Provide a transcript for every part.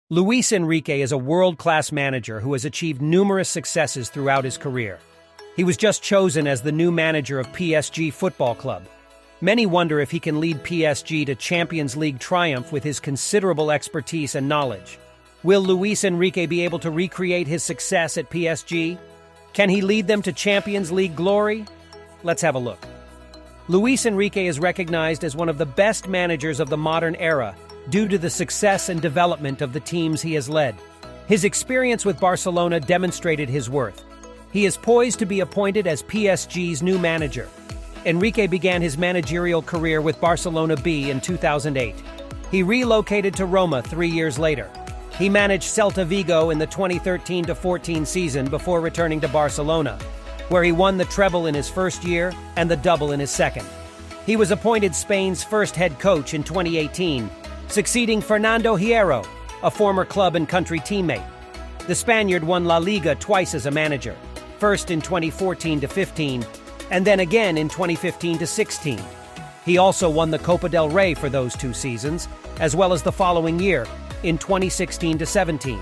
Luis Enrique is a world-class manager who has achieved numerous successes throughout his career. He was just chosen as the new manager of PSG Football Club. Many wonder if he can lead PSG to Champions League triumph with his considerable expertise and knowledge. Will Luis Enrique be able to recreate his success at PSG? Can he lead them to Champions League glory? Let's have a look. Luis Enrique is recognized as one of the best managers of the modern era due to the success and development of the teams he has led. His experience with Barcelona demonstrated his worth. He is poised to be appointed as PSG's new manager. Enrique began his managerial career with Barcelona B in 2008. He relocated to Roma 3 years later. He managed Celta Vigo in the 2013-14 season before returning to Barcelona, where he won the treble in his first year and the double in his second. He was appointed Spain's first head coach in 2018, succeeding Fernando Hierro, a former club and country teammate. The Spaniard won La Liga twice as a manager, first in 2014-15, and then again in 2015-16. He also won the Copa del Rey for those 2 seasons, as well as the following year, in 2016-17.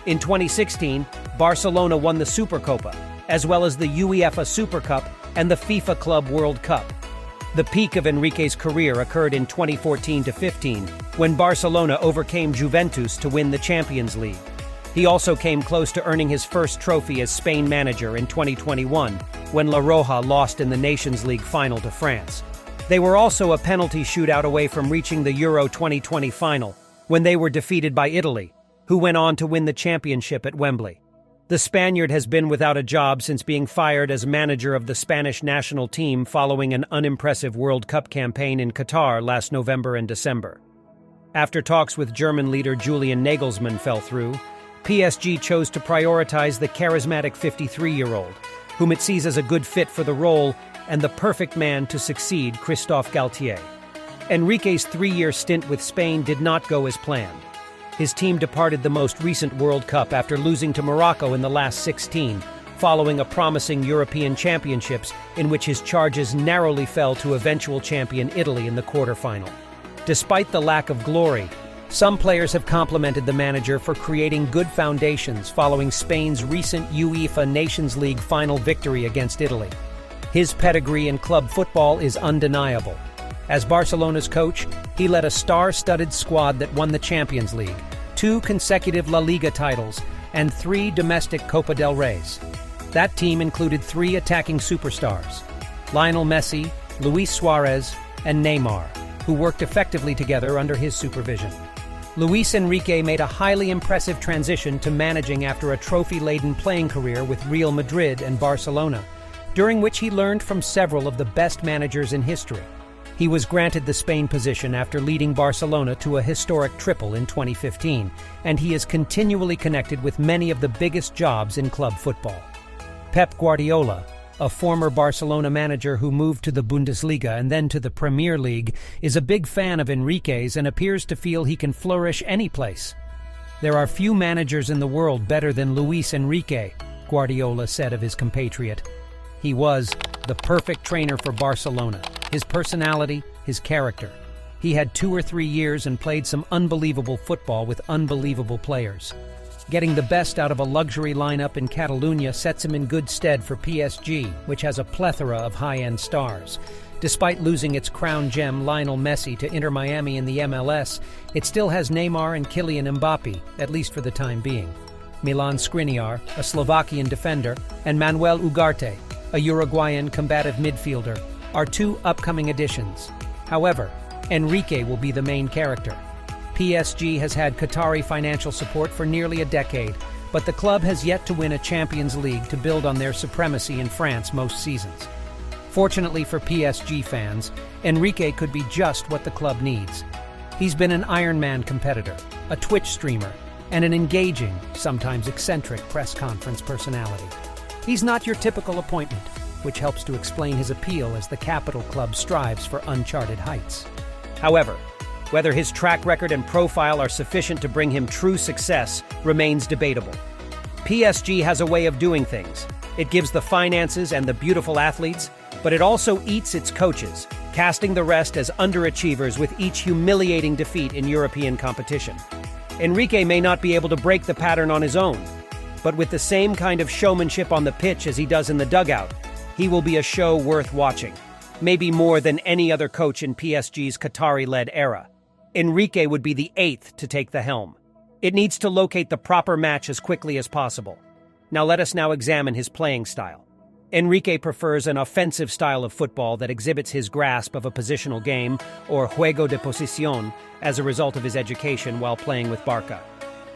In 2016, Barcelona won the Supercopa, as well as the UEFA Super Cup and the FIFA Club World Cup. The peak of Enrique's career occurred in 2014-15, when Barcelona overcame Juventus to win the Champions League. He also came close to earning his first trophy as Spain manager in 2021, when La Roja lost in the Nations League final to France. They were also a penalty shootout away from reaching the Euro 2020 final, when they were defeated by Italy, who went on to win the championship at Wembley. The Spaniard has been without a job since being fired as manager of the Spanish national team following an unimpressive World Cup campaign in Qatar last November and December. After talks with German leader Julian Nagelsmann fell through, PSG chose to prioritize the charismatic 53-year-old, whom it sees as a good fit for the role and the perfect man to succeed Christophe Galtier. Enrique's 3-year stint with Spain did not go as planned. His team departed the most recent World Cup after losing to Morocco in the last 16, following a promising European Championships in which his charges narrowly fell to eventual champion Italy in the quarterfinal. Despite the lack of glory, some players have complimented the manager for creating good foundations following Spain's recent UEFA Nations League final victory against Italy. His pedigree in club football is undeniable. As Barcelona's coach, he led a star-studded squad that won the Champions League, 2 consecutive La Liga titles, and 3 domestic Copa del Reys. That team included 3 attacking superstars: Lionel Messi, Luis Suarez, and Neymar, who worked effectively together under his supervision. Luis Enrique made a highly impressive transition to managing after a trophy-laden playing career with Real Madrid and Barcelona, during which he learned from several of the best managers in history. He was granted the Spain position after leading Barcelona to a historic triple in 2015, and he is continually connected with many of the biggest jobs in club football. Pep Guardiola, a former Barcelona manager who moved to the Bundesliga and then to the Premier League, is a big fan of Enrique's and appears to feel he can flourish any place. "There are few managers in the world better than Luis Enrique," Guardiola said of his compatriot. He was the perfect trainer for Barcelona. His personality, his character. He had 2 or 3 years and played some unbelievable football with unbelievable players. Getting the best out of a luxury lineup in Catalonia sets him in good stead for PSG, which has a plethora of high-end stars. Despite losing its crown gem Lionel Messi to Inter Miami in the MLS, it still has Neymar and Kylian Mbappe, at least for the time being. Milan Skriniar, a Slovakian defender, and Manuel Ugarte, a Uruguayan combative midfielder, are 2 upcoming additions. However, Enrique will be the main character. PSG has had Qatari financial support for nearly a decade, but the club has yet to win a Champions League to build on their supremacy in France most seasons. Fortunately for PSG fans, Enrique could be just what the club needs. He's been an Ironman competitor, a Twitch streamer, and an engaging, sometimes eccentric press conference personality. He's not your typical appointment, which helps to explain his appeal as the capital club strives for uncharted heights. However, whether his track record and profile are sufficient to bring him true success remains debatable. PSG has a way of doing things. It gives the finances and the beautiful athletes, but it also eats its coaches, casting the rest as underachievers with each humiliating defeat in European competition. Enrique may not be able to break the pattern on his own, but with the same kind of showmanship on the pitch as he does in the dugout, he will be a show worth watching, maybe more than any other coach in PSG's Qatari-led era. Enrique would be the 8th to take the helm. It needs to locate the proper match as quickly as possible. Let us examine his playing style. Enrique prefers an offensive style of football that exhibits his grasp of a positional game, or juego de posición, as a result of his education while playing with Barca.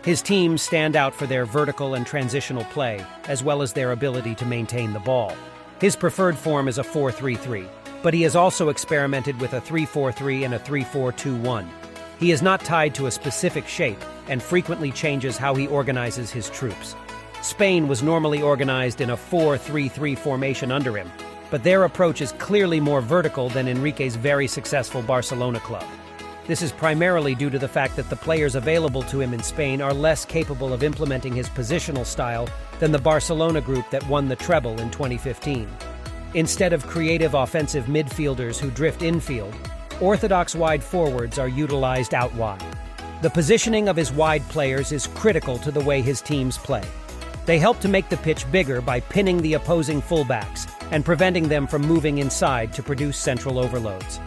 His teams stand out for their vertical and transitional play, as well as their ability to maintain the ball. His preferred form is a 4-3-3, but he has also experimented with a 3-4-3 and a 3-4-2-1. He is not tied to a specific shape and frequently changes how he organizes his troops. Spain was normally organized in a 4-3-3 formation under him, but their approach is clearly more vertical than Enrique's very successful Barcelona club. This is primarily due to the fact that the players available to him in Spain are less capable of implementing his positional style than the Barcelona group that won the treble in 2015. Instead of creative offensive midfielders who drift infield, orthodox wide forwards are utilized out wide. The positioning of his wide players is critical to the way his teams play. They help to make the pitch bigger by pinning the opposing fullbacks and preventing them from moving inside to produce central overloads.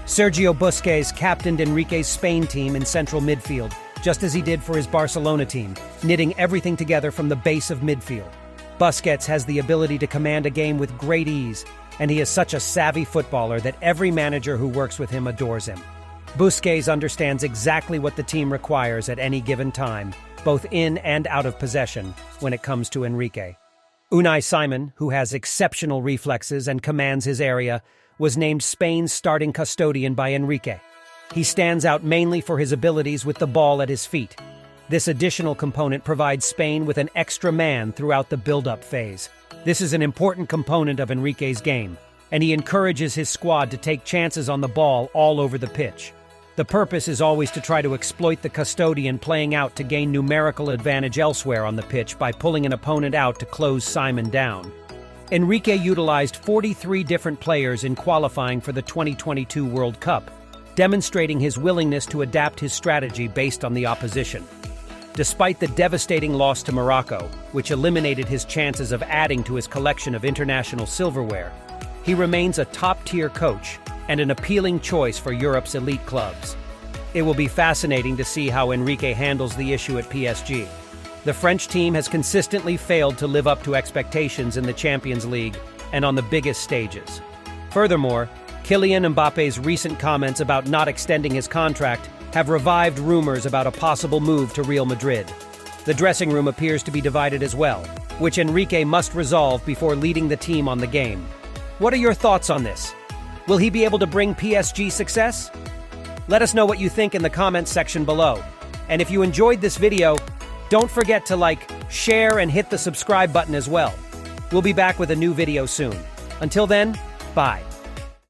Sergio Busquets captained Enrique's Spain team in central midfield, just as he did for his Barcelona team, knitting everything together from the base of midfield. Busquets has the ability to command a game with great ease, and he is such a savvy footballer that every manager who works with him adores him. Busquets understands exactly what the team requires at any given time, both in and out of possession, when it comes to Enrique. Unai Simon, who has exceptional reflexes and commands his area, was named Spain's starting custodian by Enrique. He stands out mainly for his abilities with the ball at his feet. This additional component provides Spain with an extra man throughout the build-up phase. This is an important component of Enrique's game, and he encourages his squad to take chances on the ball all over the pitch. The purpose is always to try to exploit the custodian playing out to gain numerical advantage elsewhere on the pitch by pulling an opponent out to close Simon down. Enrique utilized 43 different players in qualifying for the 2022 World Cup, demonstrating his willingness to adapt his strategy based on the opposition. Despite the devastating loss to Morocco, which eliminated his chances of adding to his collection of international silverware, he remains a top-tier coach and an appealing choice for Europe's elite clubs. It will be fascinating to see how Enrique handles the issue at PSG. The French team has consistently failed to live up to expectations in the Champions League and on the biggest stages. Furthermore, Kylian Mbappe's recent comments about not extending his contract have revived rumors about a possible move to Real Madrid. The dressing room appears to be divided as well, which Enrique must resolve before leading the team on the game. What are your thoughts on this? Will he be able to bring PSG success? Let us know what you think in the comments section below. And if you enjoyed this video, don't forget to like, share, and hit the subscribe button as well. We'll be back with a new video soon. Until then, bye.